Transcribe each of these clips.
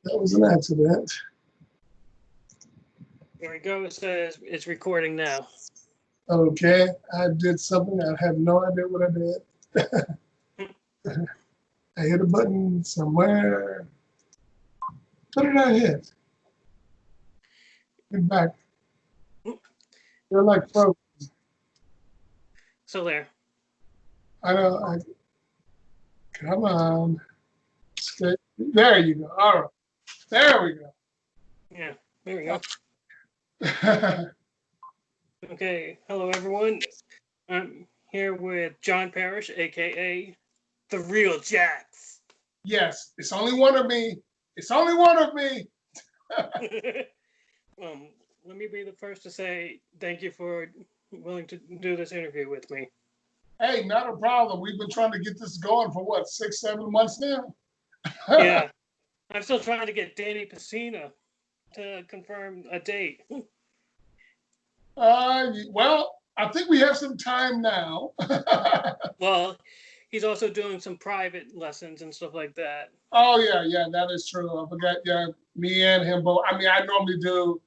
That was an accident. There we go. It says it's recording now. Okay, I did something. I have no idea what I did. I hit a button somewhere. What did I hit? Get back. You're like frozen. So there. I know. Come on. Stay. There you go. All right. There we go. Yeah, there we go. Okay, hello everyone. I'm here with John Parrish, aka the real Jax. Yes, it's only one of me. It's only one of me. Let me be the first to say thank you for willing to do this interview with me. Hey, not a problem. We've been trying to get this going for what, 6-7 months now? Yeah, I'm still trying to get Danny Pacina to confirm a date. Well, I think we have some time now. Well, he's also doing some private lessons and stuff like that. Oh yeah, that is true. I forgot. Yeah, me and him both. I mean, I normally do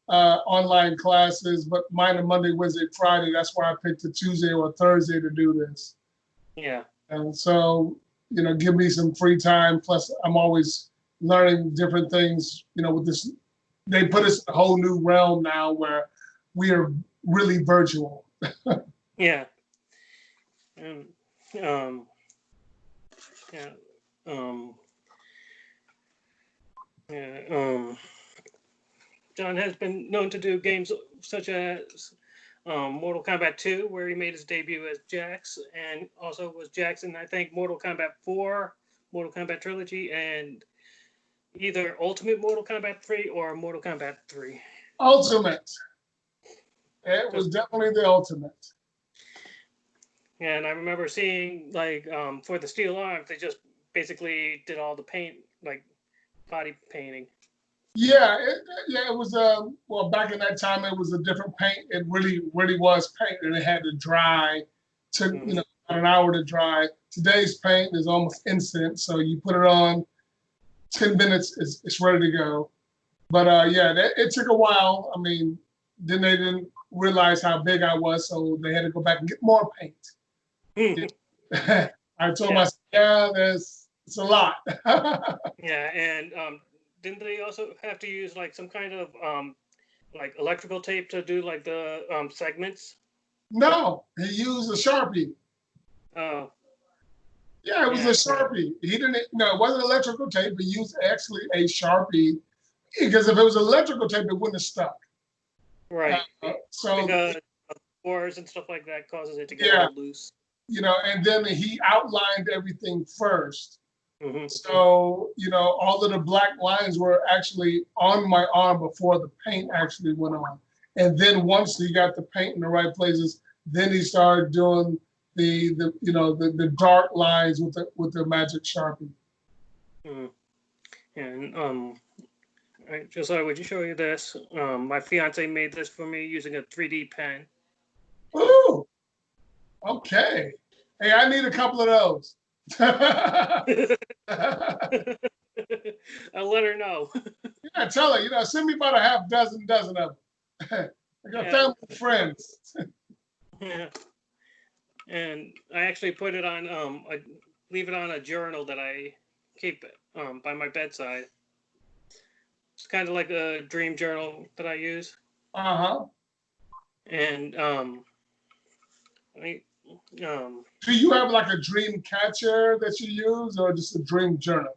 online classes, but mine are Monday, Wednesday, Friday. That's why I picked a Tuesday or Thursday to do this. Yeah. And so, give me some free time. Plus, I'm always learning different things. With this, they put us in a whole new realm now where we are really virtual. Yeah. And yeah. John has been known to do games such as Mortal Kombat 2, where he made his debut as Jax, and also was Jax in, I think, Mortal Kombat 4, Mortal Kombat Trilogy, and either Ultimate Mortal Kombat 3 or Mortal Kombat 3. Ultimate. It was definitely the ultimate. And I remember seeing, like, for the steel arms, they just basically did all the paint, like body painting. Yeah, it was. Well, back in that time, it was a different paint. It really was paint, and it had to dry. Took about an hour to dry. Today's paint is almost instant, so you put it on, 10 minutes, it's ready to go. But it took a while. I mean, then they didn't realize how big I was, so they had to go back and get more paint. I told myself, it's a lot. Yeah, and didn't they also have to use like some kind of like electrical tape to do like the segments? No, he used a Sharpie. Oh. Yeah, it was a Sharpie. He didn't. No, it wasn't electrical tape. He used actually a Sharpie, because if it was electrical tape, it wouldn't have stuck. Right. So because wires and stuff like that causes it to get all loose. And then he outlined everything first. Mm-hmm. So, all of the black lines were actually on my arm before the paint actually went on. And then once he got the paint in the right places, then he started doing the dark lines with the magic Sharpie. Mm-hmm. And just I would show you this. My fiance made this for me using a 3D pen. Ooh, okay. Hey, I need a couple of those. I'll let her know. Yeah, tell her, send me about a half dozen of them. I got family and friends. Yeah. And I actually put it on, I leave it on a journal that I keep by my bedside. It's kind of like a dream journal that I use. Uh-huh. And do you have like a dream catcher that you use, or just a dream journal?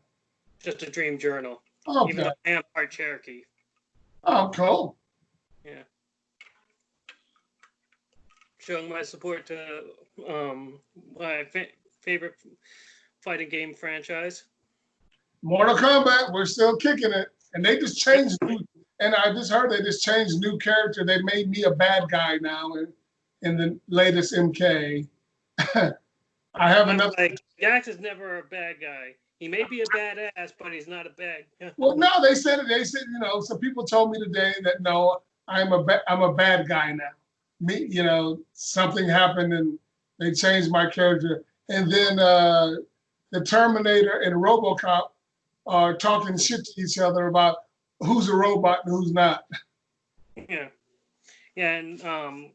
Just a dream journal. Okay. Even though I am part Cherokee. Oh, cool. Yeah. Showing my support to my favorite fighting game franchise. Mortal Kombat, we're still kicking it. And they just changed, and I just heard they just changed new character. They made me a bad guy now in the latest MK. I have enough. Like, Jax is never a bad guy. He may be a badass, but he's not a bad guy. Well, no, they said, some people told me today that no, I'm a bad guy now. Me, something happened and they changed my character. And then the Terminator and RoboCop are talking shit to each other about who's a robot and who's not. Yeah, yeah, and I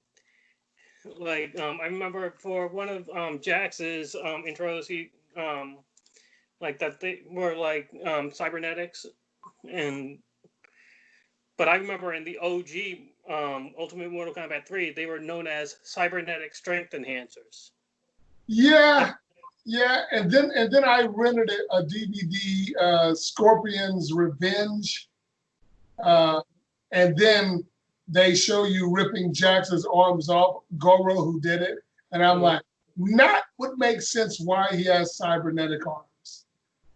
remember for one of Jax's intros, he like that they were like cybernetics, and but I remember in the OG Ultimate Mortal Kombat 3, they were known as cybernetic strength enhancers. Yeah, yeah, and then I rented a DVD, Scorpion's Revenge, and then they show you ripping Jax's arms off, Goro who did it, and I'm like, not what makes sense why he has cybernetic arms.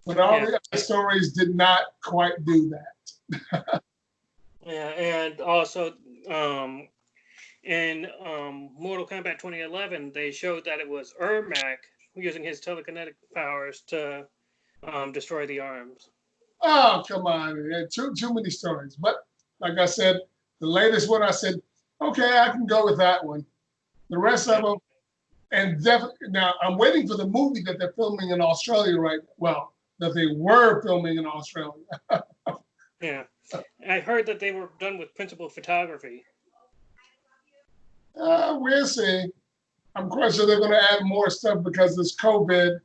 But all the other stories did not quite do that. Yeah, and also in Mortal Kombat 2011, they showed that it was Ermac using his telekinetic powers to destroy the arms. Oh, come on. Too many stories. But like I said, the latest one, I said, okay, I can go with that one. The rest of them, and definitely, now I'm waiting for the movie that they're filming in Australia well, that they were filming in Australia. Yeah. I heard that they were done with principal photography. We'll see. I'm quite sure they're going to add more stuff because this COVID,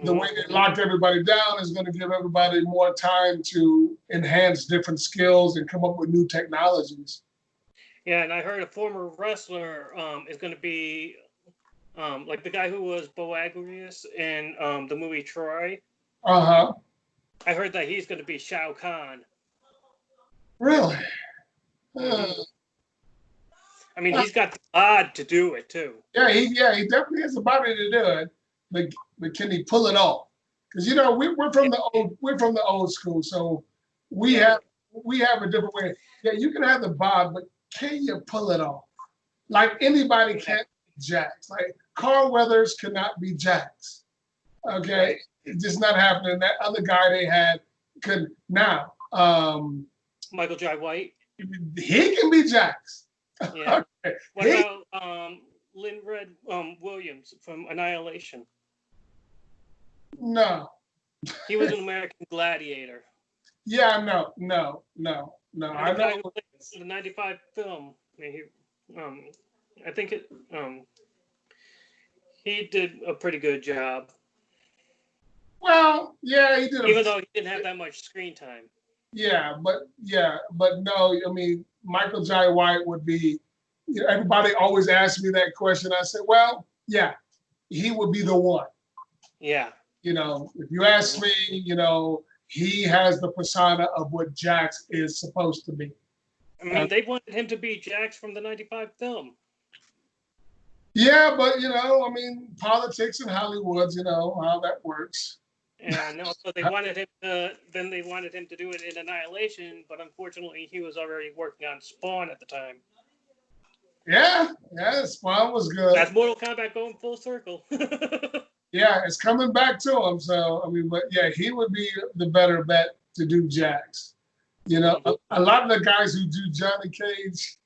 the way they locked everybody down is going to give everybody more time to enhance different skills and come up with new technologies. Yeah, and I heard a former wrestler is going to be like the guy who was Boagrius in the movie Troy. Uh-huh. I heard that he's going to be Shao Kahn. Really? I mean, he's got the bod to do it too. Yeah, he definitely has the body to do it. But can he pull it off? Because we're from the old school, so we have a different way. Yeah, you can have the bod, but can you pull it off? Like anybody can't be Jax. Like Carl Weathers cannot be Jax. Okay, it's just not happening. That other guy they had could now. Michael Jai White. He can be Jax. Yeah. Okay. What about Lynn Red Williams from Annihilation? No. He was an American Gladiator. Yeah, no. I know the '95 film. I think he did a pretty good job. Well, yeah, he did. Even though he didn't have that much screen time. Yeah, but no. I mean, Michael Jai White would be. Everybody always asks me that question. I said, well, yeah, he would be the one. Yeah. If you ask me, he has the persona of what Jax is supposed to be. I mean, they wanted him to be Jax from the '95 film. Yeah, but I mean, politics in Hollywood, how that works. And also they wanted him to do it in Annihilation, but unfortunately he was already working on Spawn at the time. Yeah, Spawn was good. That's Mortal Kombat going full circle. Yeah, it's coming back to him. So, I mean, but yeah, he would be the better bet to do Jax. A lot of the guys who do Johnny Cage,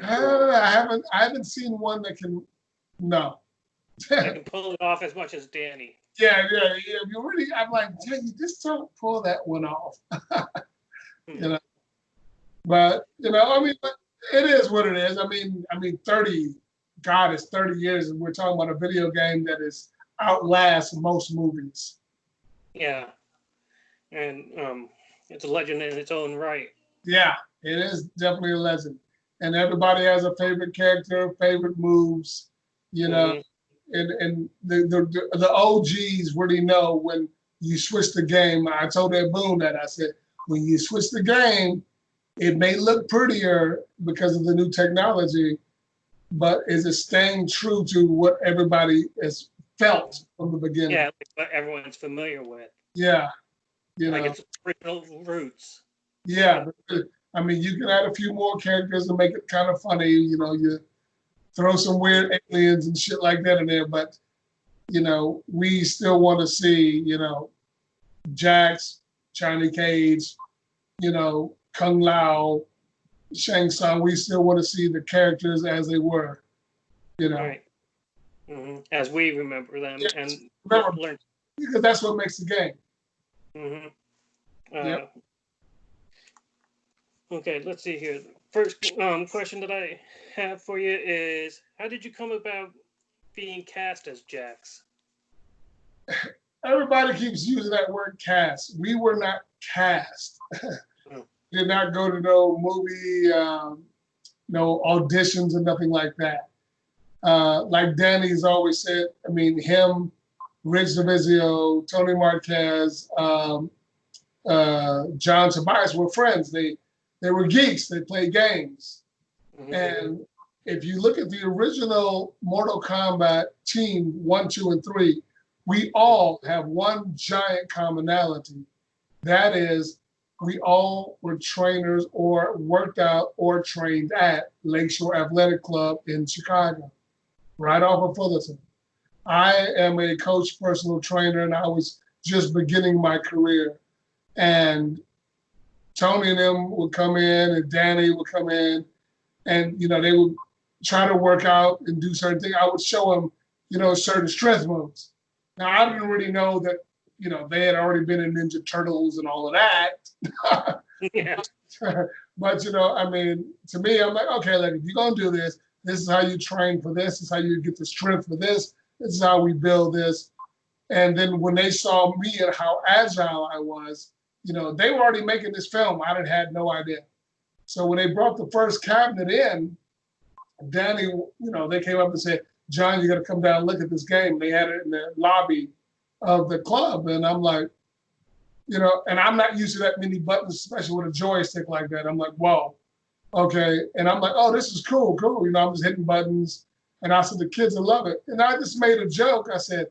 I haven't seen one that can, no. They can pull it off as much as Danny. Yeah. You really, I'm like, you just don't pull that one off. But, I mean, but it is what it is. I mean, 30 years, and we're talking about a video game that is outlasts most movies. Yeah. And it's a legend in its own right. Yeah, it is definitely a legend. And everybody has a favorite character, favorite moves, and the OGs really know when you switch the game. I told Ed Boon that. I said, when you switch the game, it may look prettier because of the new technology, but is it staying true to what everybody has felt from the beginning? Yeah, like what everyone's familiar with. Yeah. Like its original roots. Yeah. I mean, you can add a few more characters to make it kind of funny. You throw some weird aliens and shit like that in there, but, we still want to see, Jax, Johnny Cage, Kung Lao, Shang Tsung. We still want to see the characters as they were, Right. As we remember them, because that's what makes the game. Mm-hmm. Yep. Okay, let's see here. First question that I have for you is, how did you come about being cast as Jax? Everybody keeps using that word cast. We were not cast. Oh. Did not go to no movie, no auditions or nothing like that. Like Danny's always said, I mean, him, Rich Davizio, Tony Marquez, John Tobias were friends. They were geeks. They played games. Mm-hmm. And if you look at the original Mortal Kombat team 1, 2, and 3, we all have one giant commonality. That is, we all were trainers or worked out or trained at Lakeshore Athletic Club in Chicago, right off of Fullerton. I am a coach, personal trainer, and I was just beginning my career. And Tony and them would come in, and Danny would come in, and they would try to work out and do certain things. I would show them, certain strength moves. Now I didn't really know that, they had already been in Ninja Turtles and all of that. Yeah. But I mean, to me, I'm like, okay, like if you're gonna do this, this is how you train for this. This is how you get the strength for this. This is how we build this. And then when they saw me and how agile I was, they were already making this film. I had no idea. So when they brought the first cabinet in, Danny, they came up and said, John, you got to come down and look at this game. They had it in the lobby of the club. And I'm like, and I'm not used to that many buttons, especially with a joystick like that. I'm like, whoa, okay. And I'm like, oh, this is cool. I'm just hitting buttons. And I said, the kids will love it. And I just made a joke. I said,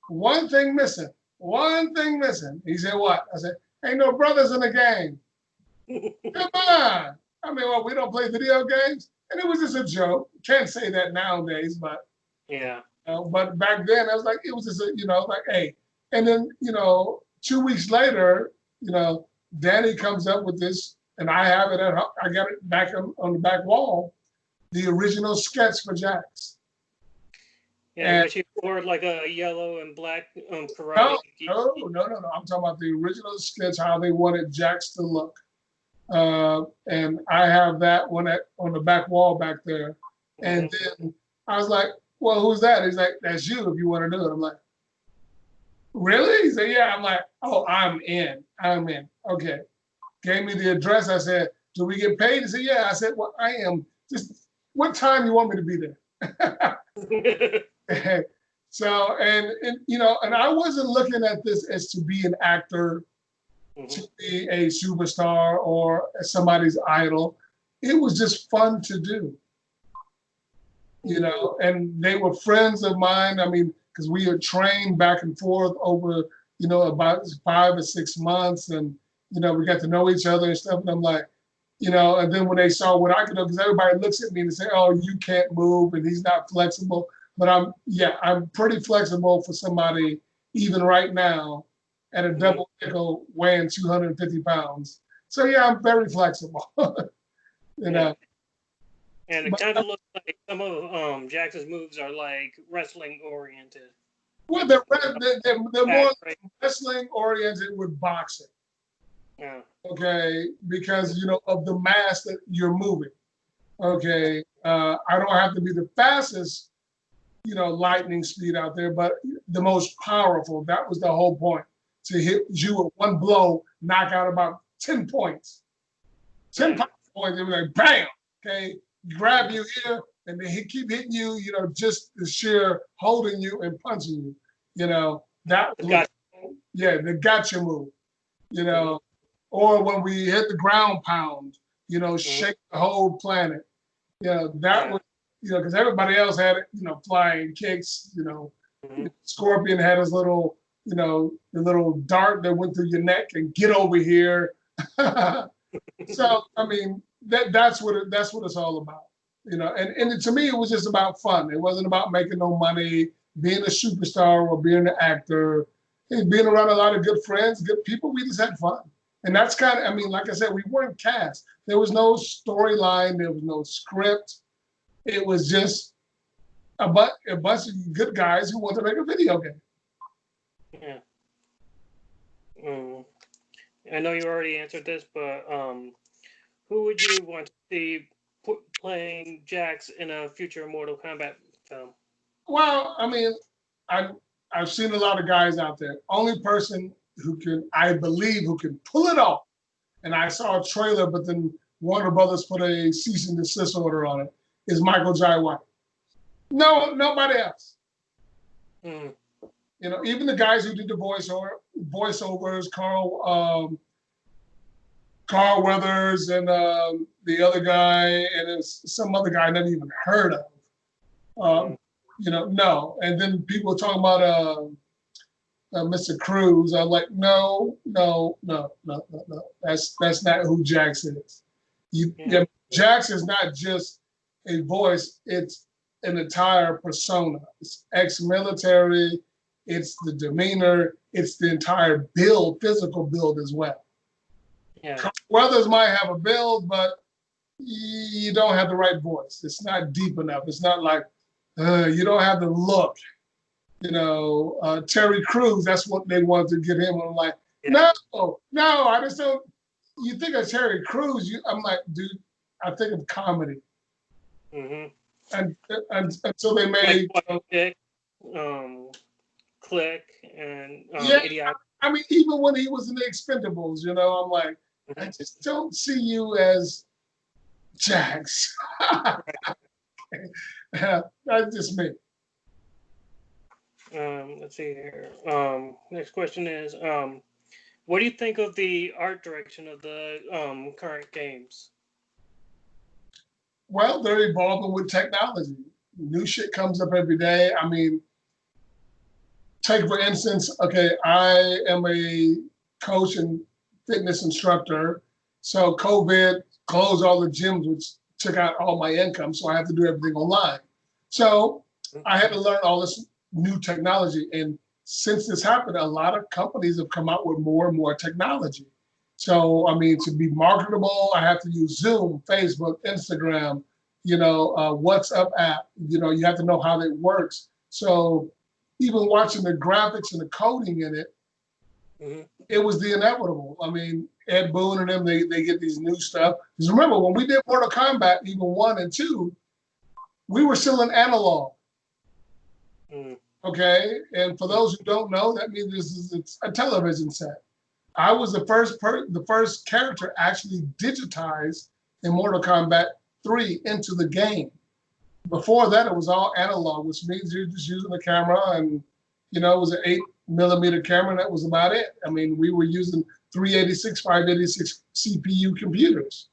one thing missing. He said, what? I said, ain't no brothers in the game. Come on. I mean, well, we don't play video games. And it was just a joke. Can't say that nowadays, but yeah. But back then, I was like, it was just like, hey. And then 2 weeks later, Danny comes up with this, and I have it at home. I got it back on the back wall, the original sketch for Jax. Yeah, but you wore like a yellow and black karate. No. I'm talking about the original sketch, how they wanted Jax to look. And I have that one on the back wall back there. And then I was like, well, who's that? He's like, that's you if you want to do it. I'm like, really? He said, yeah. I'm like, oh, I'm in. Okay. Gave me the address. I said, do we get paid? He said, yeah. I said, well, I am. Just what time you want me to be there? So, and I wasn't looking at this as to be an actor, to be a superstar or somebody's idol. It was just fun to do. And they were friends of mine. I mean, because we had trained back and forth over, about 5 or 6 months. And, we got to know each other and stuff. And I'm like, and then when they saw what I could do, because everybody looks at me and say, oh, you can't move and he's not flexible. But I'm pretty flexible for somebody, even right now, at a double nickel weighing 250 pounds. So, yeah, I'm very flexible. And it kind of looks like some of Jax's moves are like wrestling oriented. Well, they're more wrestling oriented with boxing. Yeah. Okay, because of the mass that you're moving. Okay, I don't have to be the fastest, lightning speed out there, but the most powerful. That was the whole point, to hit you with one blow, knock out about 10 points. 10 points, it was like bam. Okay. Grab you here, and then he keep hitting you, just the sheer holding you and punching you. That was, the gotcha move, or when we hit the ground pound, shake the whole planet. That was, because everybody else had it, flying kicks, Scorpion had his little, the little dart that went through your neck and get over here. So, I mean, that's what it's all about, and to me, it was just about fun. It wasn't about making no money, being a superstar or being an actor. Being around a lot of good friends, good people, we just had fun. And that's kind of, I mean, like I said, we weren't cast. There was no storyline. There was no script. It was just a bunch of good guys who wanted to make a video game. Yeah. Mm. I know you already answered this, but who would you want to see playing Jax in a future Mortal Kombat film? Well, I mean, I've seen a lot of guys out there. Only person who can, I believe, who can pull it off. And I saw a trailer, but then Warner Brothers put a cease and desist order on it. Is Michael Jai White? No, nobody else. Mm. You know, even the guys who did the voiceovers, Carl Weathers, and the other guy, and there's some other guy I never even heard of. You know, no. And then people were talking about Mr. Cruz. I'm like, no. That's not who Jax is. Jax is not just a voice, it's an entire persona. It's ex-military, it's the demeanor, it's the entire build, physical build as well. Yeah. Weathers might have a build, but you don't have the right voice. It's not deep enough. It's not like, you don't have the look. You know, Terry Crews, that's what they wanted to get him. I'm like, no, I just don't. You think of Terry Crews, I'm like, dude, I think of comedy. Mm-hmm. And until they made Click and Idiot. I mean, even when he was in the Expendables, you know, I'm like, I just don't see you as Jax. That's just me. Let's see here. Next question is, what do you think of the art direction of the current games? Well, they're evolving with technology. New shit comes up every day. I mean, take for instance, okay, I am a coach and fitness instructor. So COVID closed all the gyms, which took out all my income. So I have to do everything online. So I had to learn all this new technology. And since this happened, a lot of companies have come out with more and more technology. So, I mean, to be marketable, I have to use Zoom, Facebook, Instagram, you know, WhatsApp app. You know, you have to know how that works. So even watching the graphics and the coding in it, it was the inevitable. I mean, Ed Boon and them, they get these new stuff. Because remember, when we did Mortal Kombat, even 1 and 2, we were still in analog. Okay? And for those who don't know, that means it's a television set. I was the first character actually digitized in Mortal Kombat 3 into the game. Before that, it was all analog, which means you're just using the camera, and you know, it was an 8mm camera, and that was about it. I mean, we were using 386, 586 CPU computers.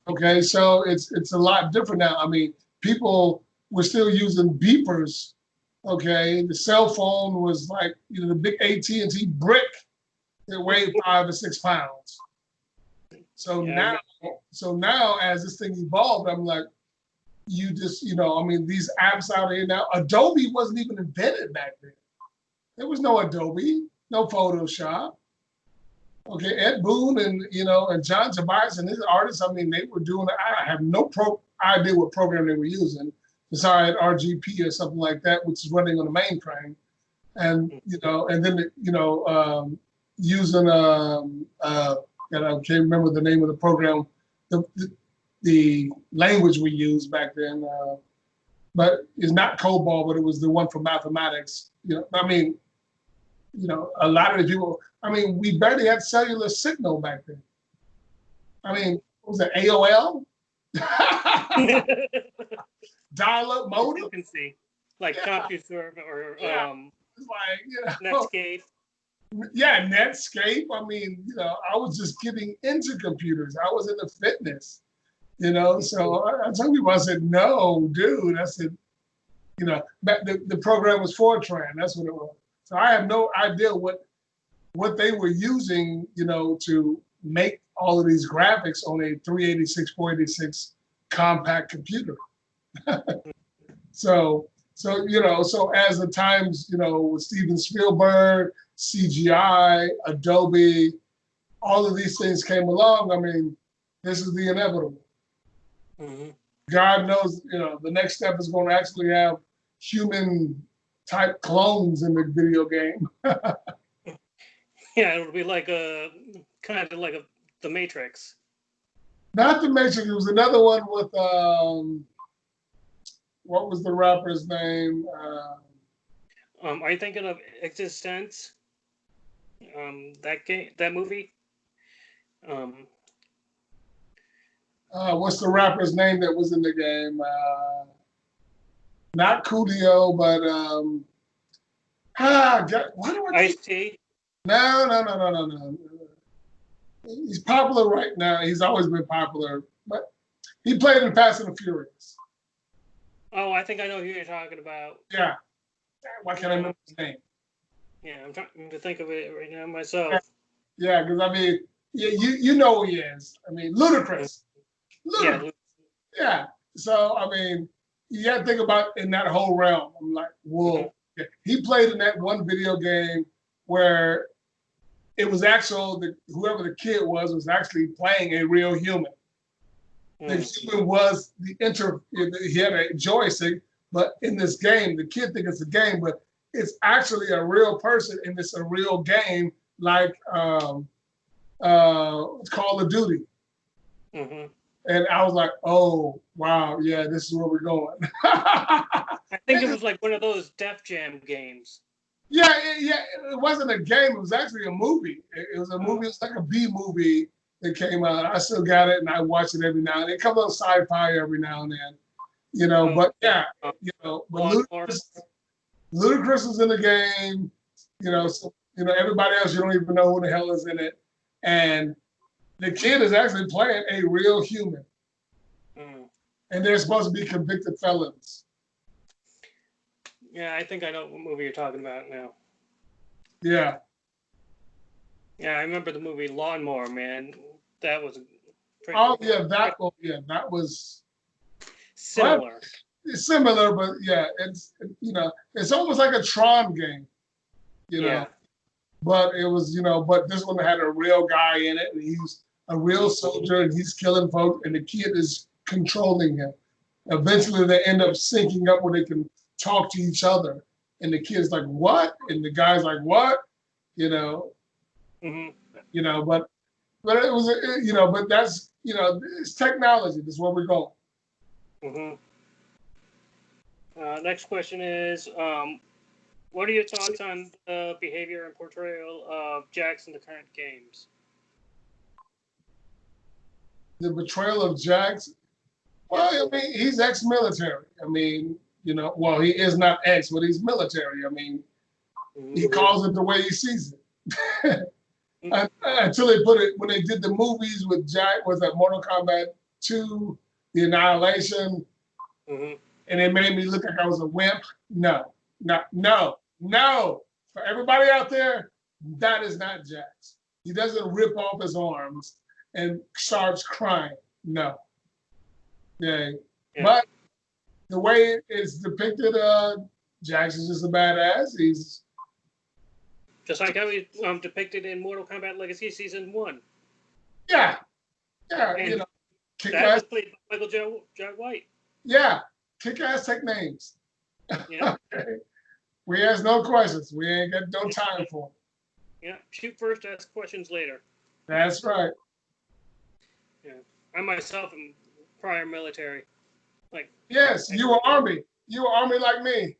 Okay, so it's a lot different now. I mean, people were still using beepers. Okay, the cell phone was like, you know, the big AT&T brick that weighed 5 or 6 pounds. So now, as this thing evolved, I'm like, you just, you know, I mean, these apps out here now, Adobe wasn't even invented back then. There was no Adobe, no Photoshop. Okay, Ed Boon and, you know, and John Tobias and his artists, I mean, they were doing, I have no idea what program they were using, besides RGP or something like that, which is running on the mainframe. And, you know, and then, you know, using, and I can't remember the name of the program, the language we used back then, but it's not COBOL, but it was the one for mathematics. You know, I mean, you know, a lot of the people, I mean, we barely had cellular signal back then. I mean, what was it, AOL? Dial-up modem? You can see, like CompuServe or it's like, you know, Netscape. Yeah, Netscape. I mean, you know, I was just getting into computers. I was into fitness, you know. So I told people, I said, no, dude. I said, you know, the program was Fortran. That's what it was. So I have no idea what they were using, you know, to make all of these graphics on a 386, 486 compact computer. So you know, so as the times, you know, with Steven Spielberg, CGI, Adobe, all of these things came along. I mean, this is the inevitable. God knows, you know, the next step is going to actually have human type clones in the video game. Yeah, it'll be like a kind of like the Matrix. Not the Matrix. It was another one with what was the rapper's name? Are you thinking of Existence? That game, that movie. Um, What's the rapper's name that was in the game? Not Coolio, but why do I keep? Ice-T. No. He's popular right now. He's always been popular, but he played in Fast and the Furious. Oh, I think I know who you're talking about. Yeah. Why can't I remember his name? Yeah, I'm trying to think of it right now myself. Yeah, because I mean, yeah, you know who he is. I mean, Ludacris. Ludacris. Yeah. So I mean, you got to think about in that whole realm. I'm like, whoa. Mm-hmm. Yeah. He played in that one video game where it was whoever the kid was actually playing a real human. The human was he had a joystick, but in this game, the kid thinks it's a game, but it's actually a real person and it's a real game like it's Call of Duty. Mm-hmm. And I was like, oh, wow, yeah, this is where we're going. I think it was like one of those Def Jam games. Yeah, it wasn't a game. It was actually a movie. It was a movie. It's like a B movie that came out. I still got it, and I watch it every now and then. It comes on sci-fi every now and then, you know. But yeah, you know, but Ludacris is in the game, you know. So, you know, everybody else you don't even know who the hell is in it, and the kid is actually playing a real human, and they're supposed to be convicted felons. Yeah, I think I know what movie you're talking about now. Yeah. Yeah, I remember the movie Lawnmower Man. That was that was similar. It's similar, but yeah, it's you know, it's almost like a Tron game, you know. Yeah. But it was, you know, but this one had a real guy in it, and he's a real soldier, and he's killing folks, and the kid is controlling him. Eventually, they end up syncing up where they can talk to each other, and the kid's like, "What?" and the guy's like, "What?" You know, you know, but it was, you know, but that's, you know, it's technology. This is where we're going. Next question is, what are your thoughts on the behavior and portrayal of Jax in the current games? The betrayal of Jax. Well, I mean, he's ex-military. I mean, you know, well, he is not ex, but he's military. I mean, he calls it the way he sees it. Until they put it, when they did the movies with Jack, was that Mortal Kombat 2, The Annihilation, and it made me look like I was a wimp. No. For everybody out there, that is not Jax. He doesn't rip off his arms and starts crying. No. Yeah. But the way it's depicted, Jax is just a badass. He's just like how he depicted in Mortal Kombat Legacy Season 1. Yeah, and you know, that was played by Michael J. White. Yeah, kick-ass take names. Yeah. We ask no questions. We ain't got no time for them. Yeah, shoot first, ask questions later. That's right. Yeah, I myself am prior military. Like. Yes, you were Army. You were Army like me.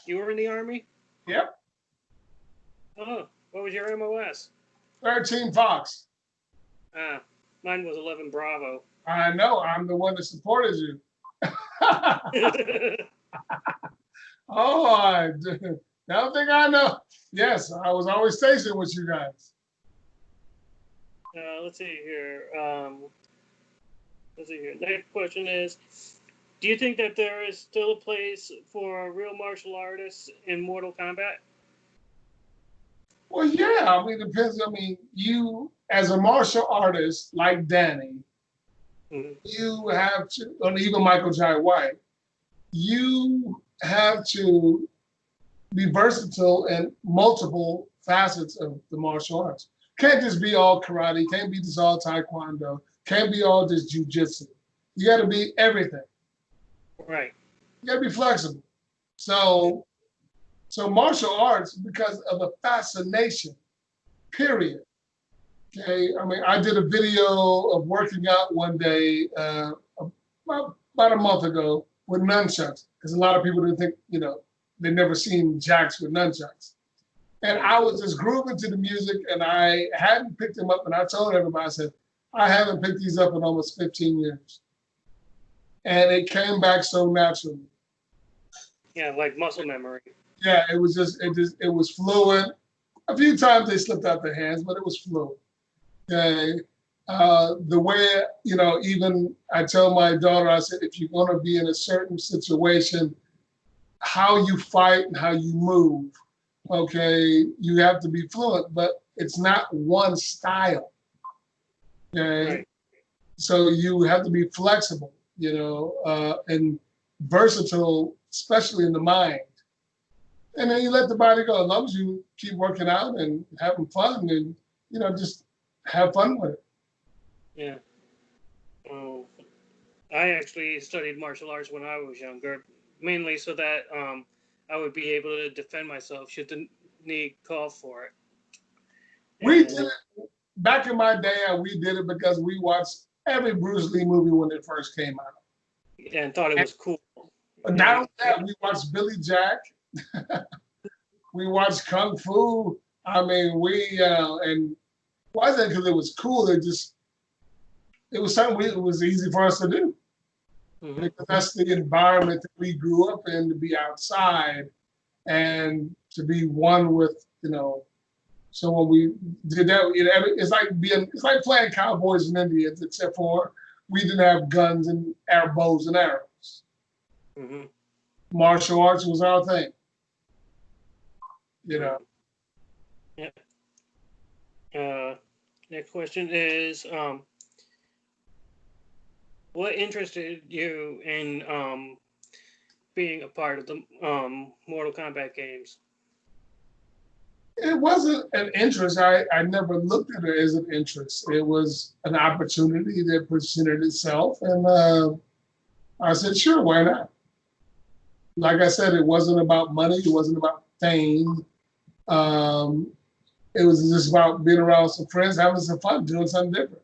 You were in the Army? Yep. Oh, what was your MOS? 13 Fox. Mine was 11 Bravo. I know. I'm the one that supported you. Oh, I don't think I know. Yes, I was always stationed with you guys. Let's see here. Next question is, do you think that there is still a place for real martial artists in Mortal Kombat? Well, yeah. I mean, it depends. I mean, you, as a martial artist like Danny, you have to, and even Michael J. White, you have to be versatile in multiple facets of the martial arts. Can't just be all karate, can't be just all taekwondo, can't be all just jujitsu. You got to be everything. Right. You got to be flexible. So martial arts, because of the fascination period. Okay, I mean, I did a video of working out one day about a month ago with nunchucks, because a lot of people didn't think, they never seen jacks with nunchucks. And I was just grooving to the music, and I hadn't picked them up, and I told everybody, I said, I haven't picked these up in almost 15 years. And it came back so naturally. Yeah, like muscle memory. Yeah, it was fluid. A few times they slipped out their hands, but it was fluid. Okay. The way, even I tell my daughter, I said, if you're going to be in a certain situation, how you fight and how you move, okay, you have to be fluent, but it's not one style. Okay. Right. So you have to be flexible, and versatile, especially in the mind. And then you let the body go. As long as you keep working out and having fun and, just have fun with it. Yeah. I actually studied martial arts when I was younger, mainly so that I would be able to defend myself should the need call for it. We did it back in my day. We did it because we watched every Bruce Lee movie when it first came out. And thought it was cool. But not only that, we watched Billy Jack. We watched Kung Fu. I mean, and wasn't because it was cool. It was something it was easy for us to do. Mm-hmm. Because that's the environment that we grew up in, to be outside and to be one with, So when we did that, it's like playing cowboys and Indians, except for we didn't have guns and bows and arrows. Mm-hmm. Martial arts was our thing. Yeah. Next question is, what interested you in being a part of the Mortal Kombat games? It wasn't an interest. I never looked at it as an interest. It was an opportunity that presented itself. And I said, sure, why not? Like I said, it wasn't about money. It wasn't about fame. It was just about being around some friends, having some fun, doing something different.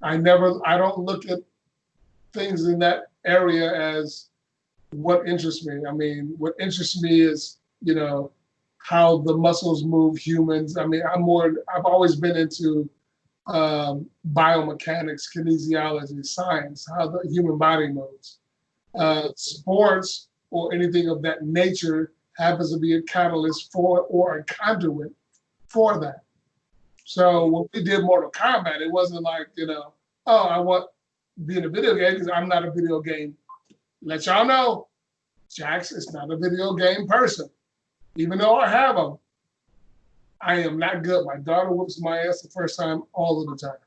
I don't look at things in that area as what interests me. I mean, what interests me is, how the muscles move humans. I mean, I've always been into biomechanics, kinesiology, science, how the human body moves. Sports or anything of that nature happens to be a catalyst for or a conduit for that. So when we did Mortal Kombat, it wasn't like, I want to be in a video game because I'm not a video game. Let y'all know, Jax is not a video game person. Even though I have them, I am not good. My daughter whoops my ass the first time all of the time.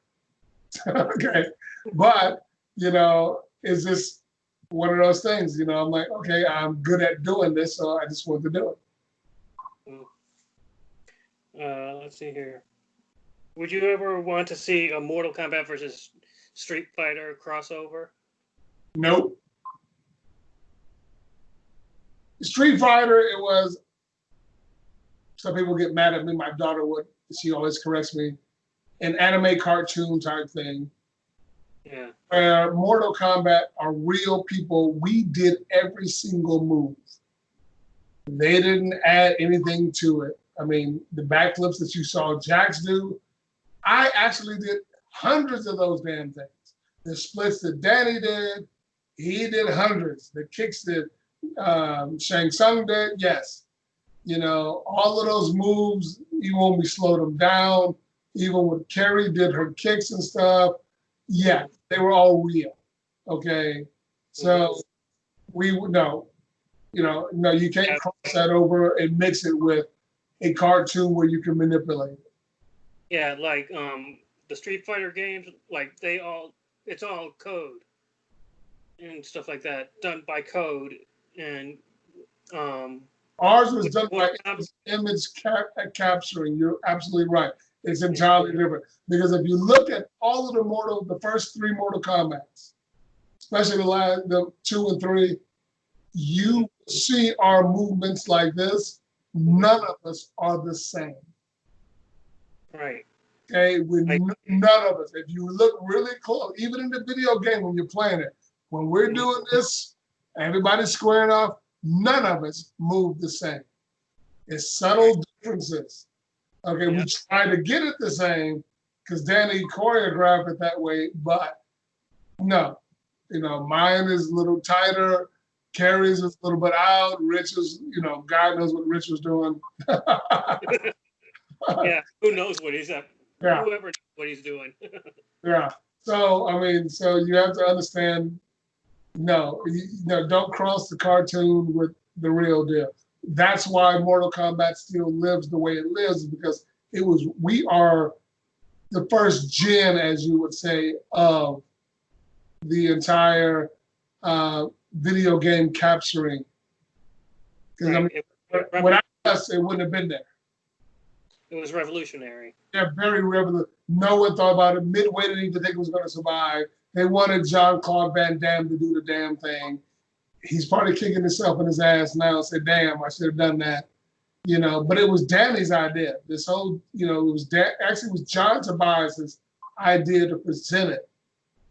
Okay. But, it's just one of those things, I'm like, okay, I'm good at doing this, so I just want to do it. Let's see here. Would you ever want to see a Mortal Kombat versus Street Fighter crossover? Nope. Street Fighter, it was, some people get mad at me. My daughter she always corrects me, an anime cartoon type thing. Yeah. Mortal Kombat are real people. We did every single move. They didn't add anything to it. I mean, the backflips that you saw Jax do, I actually did hundreds of those damn things. The splits that Danny did, he did hundreds. The kicks that Shang Tsung did, yes. All of those moves, even when we slowed them down, even when Carrie did her kicks and stuff, yeah, they were all real. Okay. So we would know, no, you can't cross that over and mix it with a cartoon where you can manipulate it. Yeah, like the Street Fighter games, like it's all code and stuff like that, done by code. And ours was done by image capturing. You're absolutely right. It's entirely different. Because if you look at all of the first three Mortal Kombats, especially the 2 and 3, you see our movements like this. None of us are the same. Right. Okay, with Right. none of us. If you look really close, even in the video game when you're playing it, when we're doing this, everybody's squaring off. None of us move the same. It's subtle differences. Okay, we try to get it the same because Danny choreographed it that way, but no. Mine is a little tighter. Carrie's is a little bit out. Rich is, God knows what Rich was doing. Yeah, who knows what he's up? Yeah. Whoever knows what he's doing. Yeah. So, so you have to understand, no, don't cross the cartoon with the real deal. That's why Mortal Kombat still lives the way it lives, because we are the first gen, as you would say, of the entire video game capturing. Because Right. without us, it wouldn't have been there. It was revolutionary. Yeah, very revolutionary. No one thought about it. Midway didn't even think it was going to survive. They wanted Jean-Claude Van Damme to do the damn thing. He's probably kicking himself in his ass now and said, damn, I should have done that. But it was Danny's idea. This whole, it was actually it was John Tobias's idea to present it.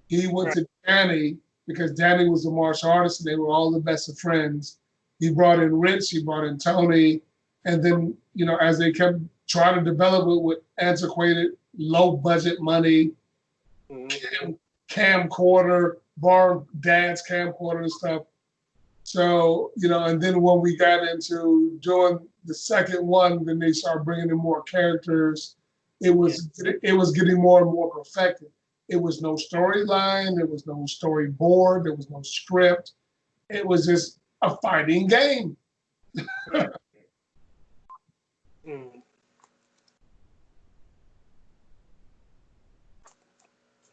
He went to Danny because Danny was a martial artist and they were all the best of friends. He brought in Rich, he brought in Tony, and then, as they kept trying to develop it with antiquated, low budget money, camcorder, borrowed dad's camcorder and stuff. So, and then when we got into doing the second one, then they started bringing in more characters. It was getting more and more perfected. It was no storyline. There was no storyboard. There was no script. It was just a fighting game.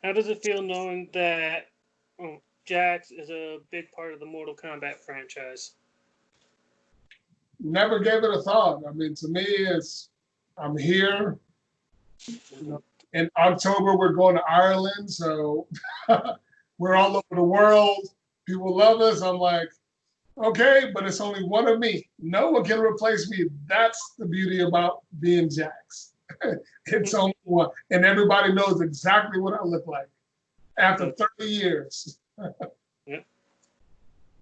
How does it feel knowing that Jax is a big part of the Mortal Kombat franchise? Never gave it a thought. To me, I'm here. In October, we're going to Ireland, so we're all over the world. People love us. I'm like, okay, but it's only one of me. No one can replace me. That's the beauty about being Jax. It's only one. And everybody knows exactly what I look like after 30 years.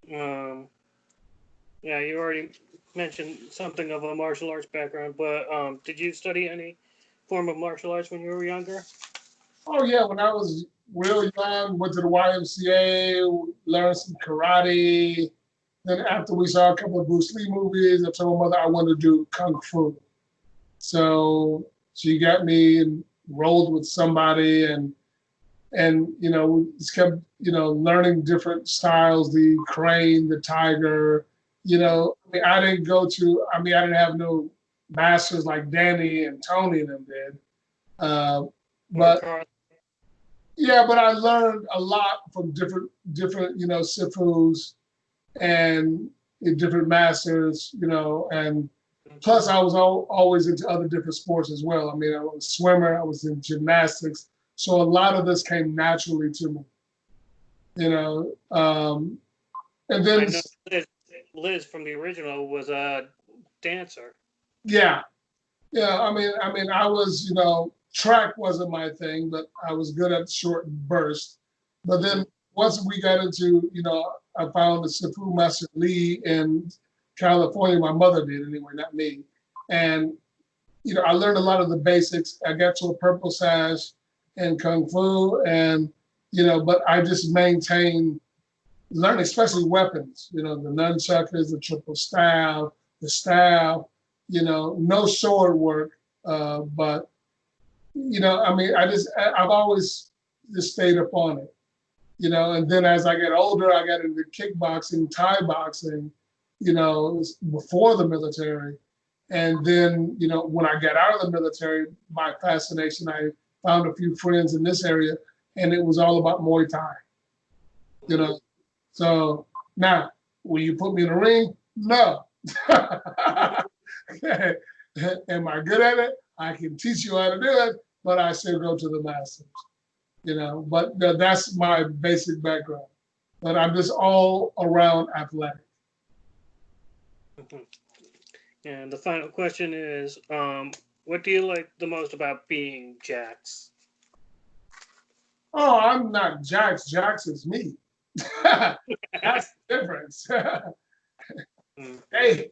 Yeah, you already mentioned something of a martial arts background, but did you study any form of martial arts when you were younger? Oh, yeah. When I was real young, went to the YMCA, learned some karate. Then after we saw a couple of Bruce Lee movies, I told my mother I wanted to do Kung Fu. So she got me enrolled with somebody and we just kept, learning different styles, the crane, the tiger, I didn't have no masters like Danny and Tony and them did. But I learned a lot from different, sifus and different masters, and plus I was always into other different sports as well. I was a swimmer, I was in gymnastics. So a lot of this came naturally to me, and then Liz from the original was a dancer. Yeah. I was, track wasn't my thing, but I was good at short bursts. But then once we got into, I found the Sifu Master Lee in California. My mother did anyway, not me. And, I learned a lot of the basics. I got to a purple sash in Kung Fu and, but I just maintained learning, especially weapons, the nunchuckers, the triple staff, the staff, no sword work, but, I've always just stayed up on it, and then as I get older, I got into kickboxing, Thai boxing, before the military. And then, when I got out of the military, by fascination, I found a few friends in this area and it was all about Muay Thai, So now, will you put me in the ring? No. Am I good at it? I can teach you how to do it, but I still go to the masters, But that's my basic background. But I'm just all around athletic. And the final question is, What do you like the most about being Jax? Oh, I'm not Jax. Jax is me. That's the difference. Mm. Hey,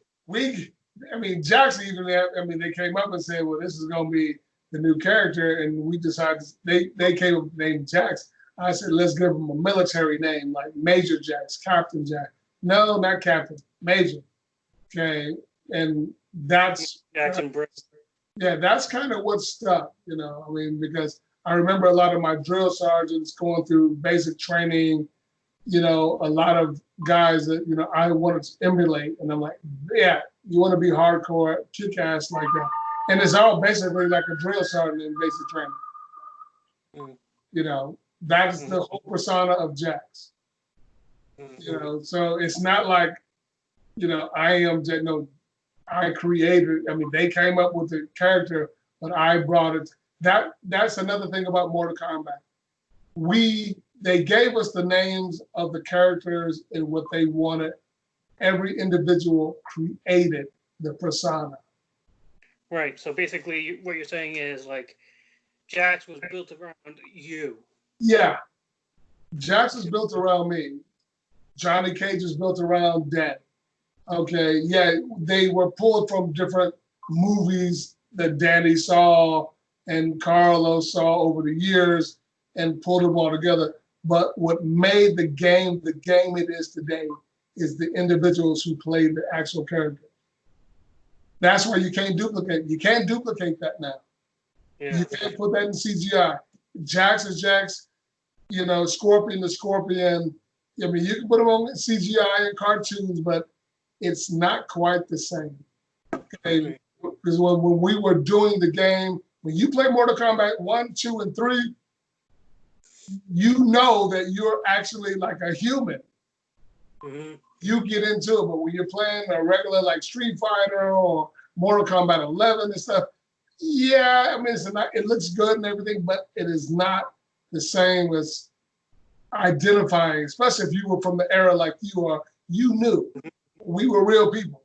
I mean, Jax even, they came up and said, well, this is going to be the new character. And we decided, they came up with the name Jax. I said, let's give him a military name like Major Jax, Captain Jax. No, not Captain, Major. Okay. And that's, Jackson Briggs. yeah, that's kind of what stuck, because I remember a lot of my drill sergeants going through basic training, a lot of guys that, I wanted to emulate. And I'm like, yeah, you want to be hardcore, kick ass like that. And it's all basically like a drill sergeant in basic training. Mm. That's the whole persona of Jax. So it's not like, I am, no, I created, they came up with the character, but I brought it. That's another thing about Mortal Kombat. They gave us the names of the characters and what they wanted. Every individual created the persona. Right. So basically, what you're saying is like, Jax was built around you. Yeah. Jax is built around me. Johnny Cage is built around Danny. Okay. Yeah. They were pulled from different movies that Danny saw and Carlos saw over the years and pulled them all together. But what made the game it is today is the individuals who played the actual character. That's why you can't duplicate. You can't duplicate that now. Yeah. You can't put that in CGI. Jax is Jax, Scorpion is Scorpion. You can put them on CGI and cartoons, but it's not quite the same. Okay? Because when we were doing the game, when you play Mortal Kombat 1, 2, and 3, you know that you're actually like a human. Mm-hmm. You get into it, but when you're playing a regular like Street Fighter or Mortal Kombat 11 and stuff, yeah, it looks good and everything, but it is not the same as identifying, especially if you were from the era like you are, you knew we were real people.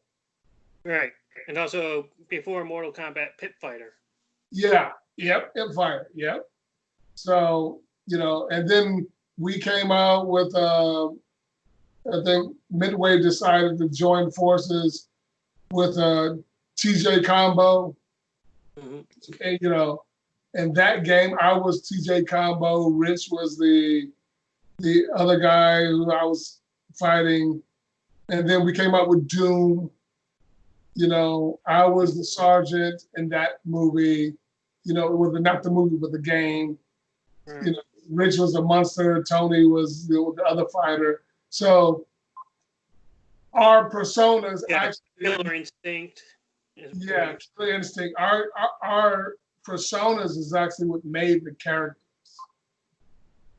Right. And also before Mortal Kombat Pit Fighter. Yeah, yep, Pit Fighter, yep. So, and then we came out with, I think Midway decided to join forces with TJ Combo. Mm-hmm. And, in that game, I was TJ Combo. Rich was the other guy who I was fighting. And then we came out with Doom. I was the sergeant in that movie. It was not the movie, but the game. Right. Rich was a monster. Tony was the other fighter. So our personas actually. Killer Instinct. Yeah, Killer Instinct. Our personas is actually what made the characters.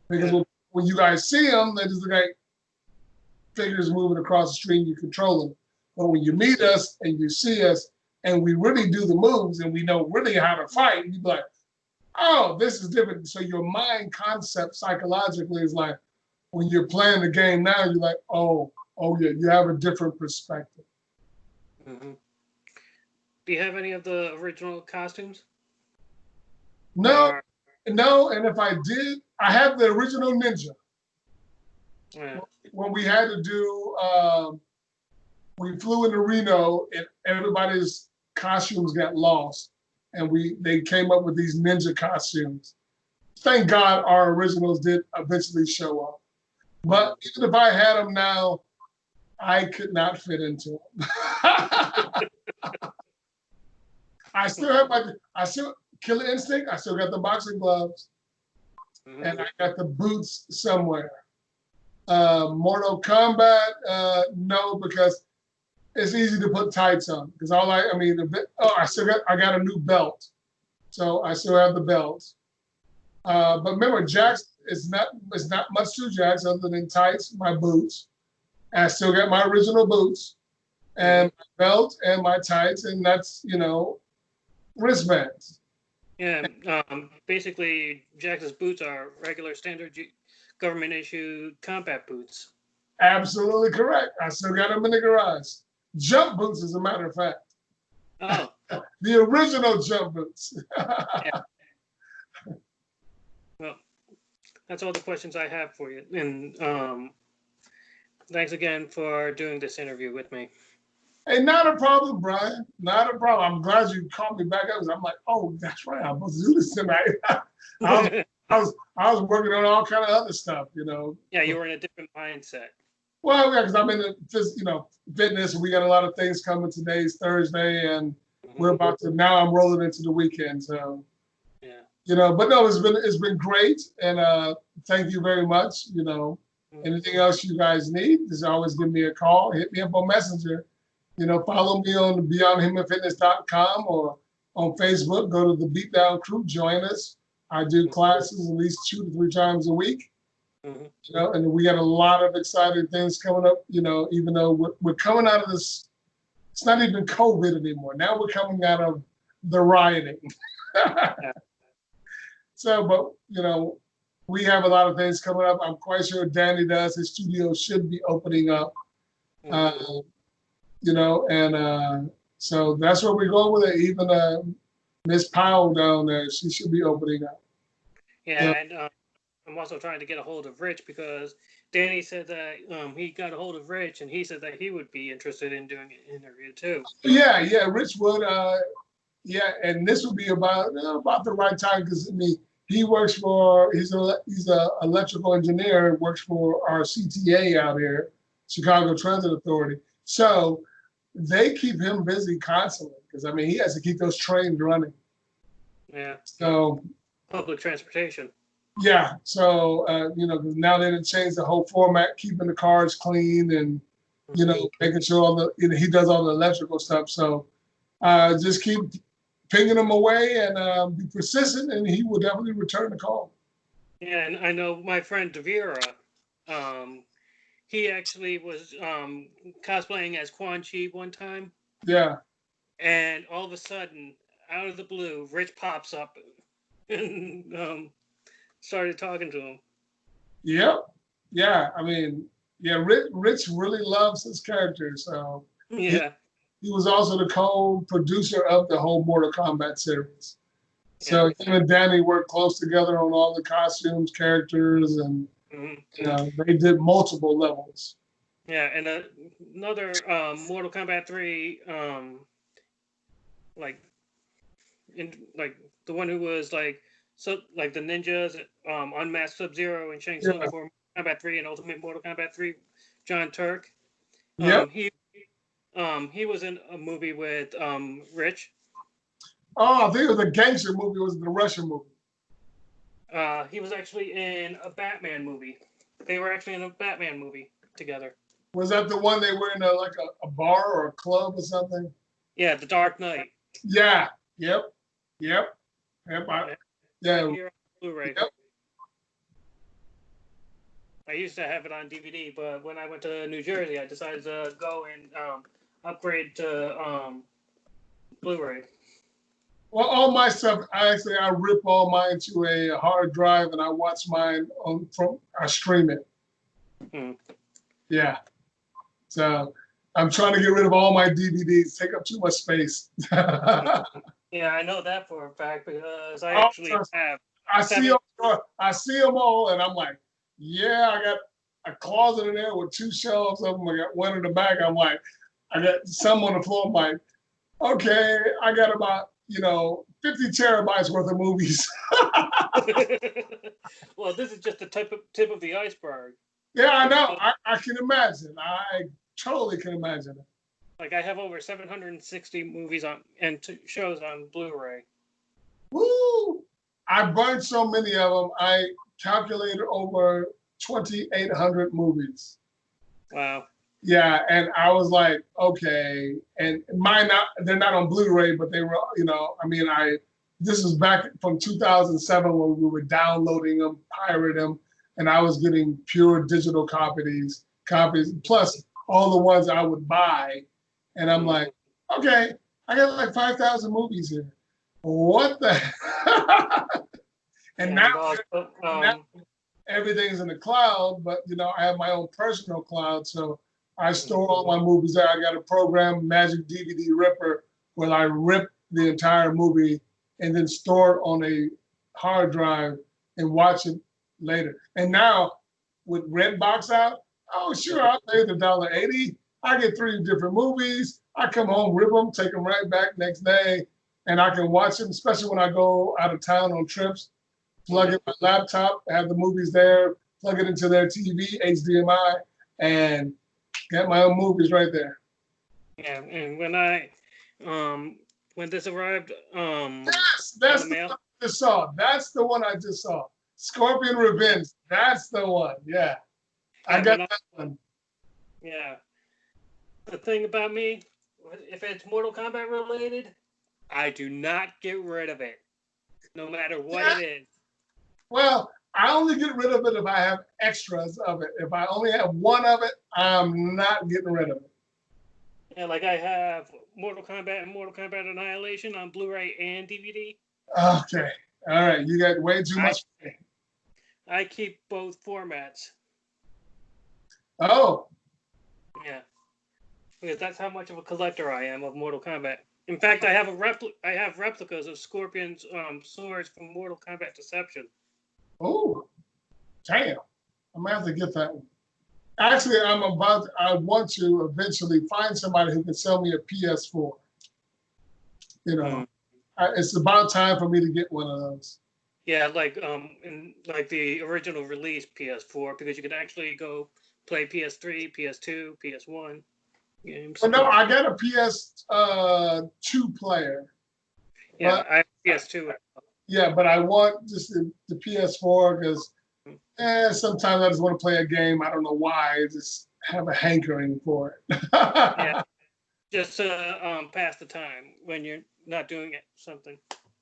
Because when you guys see them, they just look like figures moving across the screen, you control them. But when you meet us and you see us and we really do the moves and we know really how to fight, you'd be like, oh, this is different. So your mind concept psychologically is like, when you're playing the game now, you're like, oh yeah, you have a different perspective. Mm-hmm. Do you have any of the original costumes? No, and if I did, I have the original Ninja. Yeah. When we had to do, we flew into Reno and everybody's costumes got lost. And they came up with these ninja costumes. Thank God our originals did eventually show up. But even if I had them now, I could not fit into them. I still Killer Instinct. I still got the boxing gloves, and I got the boots somewhere. Mortal Kombat, no, because it's easy to put tights on. Because I got a new belt, so I still have the belt. But remember, Jax is not much to Jax other than tights, my boots. And I still got my original boots, and my belt, and my tights, and that's wristbands. Yeah, basically, Jax's boots are regular standard government issued combat boots. Absolutely correct. I still got them in the garage. Jump boots, as a matter of fact. Oh. The original jump boots. Yeah. Well, that's all the questions I have for you. And thanks again for doing this interview with me. Hey, not a problem, Brian. Not a problem. I'm glad you called me back up. I'm like, oh, that's right. I'm supposed to do this tonight. I was working on all kind of other stuff, you know. Yeah, you were in a different mindset. Well, yeah, because I'm in the fitness. We got a lot of things coming. Today's Thursday, and we're about to. Now I'm rolling into the weekend. So, yeah, you know, but no, it's been great, and thank you very much. You know, anything else you guys need, just always give me a call. Hit me up on Messenger. You know, follow me on beyondhumanfitness.com or on Facebook. Go to the Beatdown Crew. Join us. I do classes at least 2 to 3 times a week. You know, and we got a lot of exciting things coming up. You know, even though we're coming out of this, it's not even COVID anymore. Now we're coming out of the rioting. So, but you know, we have a lot of things coming up. I'm quite sure Danny does. His studio should be opening up. You know, and so that's where we go with it. Even Miss Powell down there, she should be opening up. Yeah, and I'm also trying to get a hold of Rich because Danny said that he got a hold of Rich and he said that he would be interested in doing an interview too. Yeah, Rich would. Yeah, and this would be about the right time because I mean he works for he's a electrical engineer and works for our CTA out here, Chicago Transit Authority. So they keep him busy constantly because I mean he has to keep those trains running. Yeah. So public transportation. Yeah. So you know, now they didn't change the whole format, keeping the cars clean and you know making sure all the he does all the electrical stuff. So just keep pinging him away and be persistent, and he will definitely return the call. Yeah, and I know my friend Devira. He actually was cosplaying as Quan Chi one time. Yeah. And all of a sudden, out of the blue, Rich pops up and started talking to him. Yep. Yeah. I mean, yeah, Rich really loves his character. So yeah. He was also the co-producer of the whole Mortal Kombat series. So him and Danny worked close together on all the costumes, characters, and you know, they did multiple levels. Yeah, and another Mortal Kombat 3, like the one who was like the ninjas, Unmasked Sub-Zero and Shang Tsung for Mortal Kombat 3 and Ultimate Mortal Kombat 3, John Turk. He was in a movie with Rich. Oh, I think it was a gangster movie. It was the Russian movie. He was actually in a Batman movie. They were actually in a Batman movie together. Was that the one they were in a bar or a club or something? Yeah, The Dark Knight. Yeah. Yep. Yeah. Right here on Blu-ray. Yep. I used to have it on DVD, but when I went to New Jersey, I decided to go and upgrade to Blu-ray. Well, all my stuff, I rip all mine to a hard drive and I watch mine I stream it. Yeah. So I'm trying to get rid of all my DVDs. Take up too much space. Yeah, I know that for a fact because I actually have. I see them all, and I'm like, yeah, I got a closet in there with 2 shelves of them. I got one in the back. I'm like, I got some on the floor. I'm like, okay, I got about 50 terabytes worth of movies. Well, this is just the tip of the iceberg. Yeah, I know. I can imagine. I totally can imagine it. Like I have over 760 movies and shows on Blu-ray. Woo! I burned so many of them. I calculated over 2,800 movies. Wow. Yeah, and I was like, okay, and they're not on Blu-ray, but they were, this was back from 2007 when we were downloading them, pirating them, and I was getting pure digital copies, plus all the ones I would buy. And I'm like, okay, I got like 5,000 movies here. What the? And now everything's in the cloud, but I have my own personal cloud, so I store all my movies there. I got a program, Magic DVD Ripper, where I rip the entire movie and then store it on a hard drive and watch it later. And now with Redbox out, oh sure, I'll pay the $1.80. I get 3 different movies. I come home, rip them, take them right back next day, and I can watch them, especially when I go out of town on trips. Plug in my laptop, have the movies there, plug it into their TV, HDMI, and get my own movies right there. Yeah, and when this arrived, Yes, that's the one I just saw. That's the one I just saw. Scorpion Revenge. That's the one. Yeah, I got that one. Yeah. The thing about me, if it's Mortal Kombat related, I do not get rid of it, no matter what it is. Well, I only get rid of it if I have extras of it. If I only have one of it, I'm not getting rid of it. Yeah, like I have Mortal Kombat and Mortal Kombat Annihilation on Blu-ray and DVD. Okay. All right. You got way too much. I keep both formats. Oh. Yeah. Because that's how much of a collector I am of Mortal Kombat. In fact, I have replicas of Scorpion's swords from Mortal Kombat Deception. Oh, damn! I'm gonna have to get that one. Actually, I want to eventually find somebody who can sell me a PS4. You know, it's about time for me to get one of those. Yeah, like in like the original release PS4, because you could actually go play PS3, PS2, PS1 games. Well, no, I got a PS2 player. Yeah, but, I have PS2. Yeah, but I want just the PS4 because sometimes I just want to play a game. I don't know why. I just have a hankering for it. Yeah, just pass the time when you're not doing something.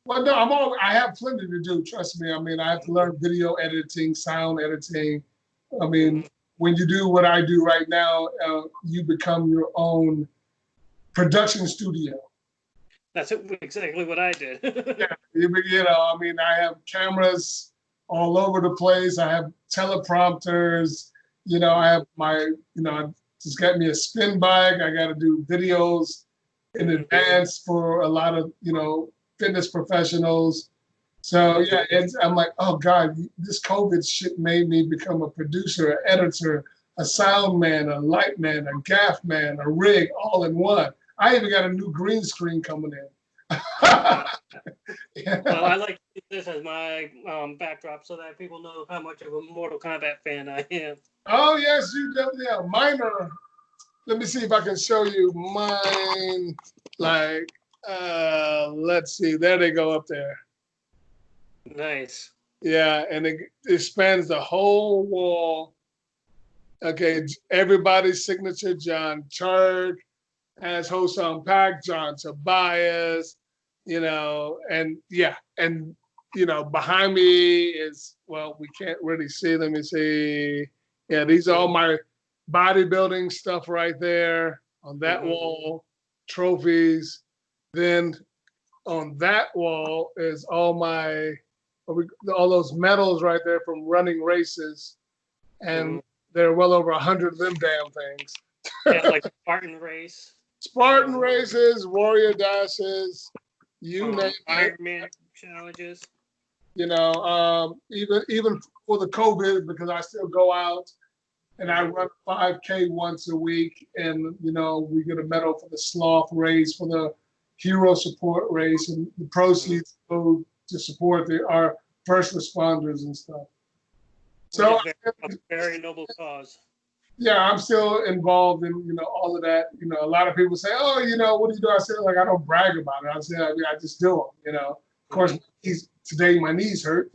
Well, no, I have plenty to do. Trust me. I mean, I have to learn video editing, sound editing. I mean, when you do what I do right now, you become your own production studio. That's exactly what I did. Yeah, you know, I mean, I have cameras all over the place. I have teleprompters. You know, I have I just got me a spin bike. I got to do videos in advance for a lot of, fitness professionals. So yeah, I'm like, oh God, this COVID shit made me become a producer, an editor, a sound man, a light man, a gaff man, a rig, all in one. I even got a new green screen coming in. Yeah. Well, I like to use this as my backdrop so that people know how much of a Mortal Kombat fan I am. Oh yes, you definitely are. Mine are. Let me see if I can show you mine. Like, let's see. There they go up there. Nice. Yeah, and it spans the whole wall. Okay, everybody's signature: John Turk, as host on Pack, John Tobias, and yeah, and behind me is, well, we can't really see. Let me see. Yeah, these are all my bodybuilding stuff right there on that wall, trophies. Then on that wall is all those medals right there from running races, and there are well over 100 of them damn things. Yeah, like Spartan race. Spartan races, warrior dashes, you name it. Ironman challenges. Even for the COVID, because I still go out and I run 5K once a week, and we get a medal for the sloth race, for the hero support race, and the proceeds go to support our first responders and stuff. So a very noble cause. Yeah, I'm still involved in all of that. A lot of people say, "Oh, what do you do?" I say, like, I don't brag about it. I say, I just do them. Of course, today my knees hurt,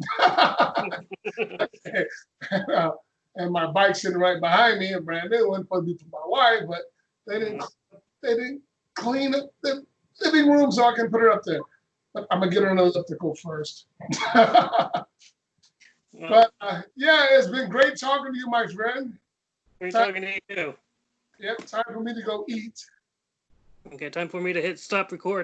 and my bike's sitting right behind me, a brand new one, supposed to be for my wife, but they didn't clean up the living room so I can put it up there. But I'm gonna get an elliptical first. But yeah, it's been great talking to you, my friend. Great talking to you too. Yep, time for me to go eat. Okay, time for me to hit stop recording.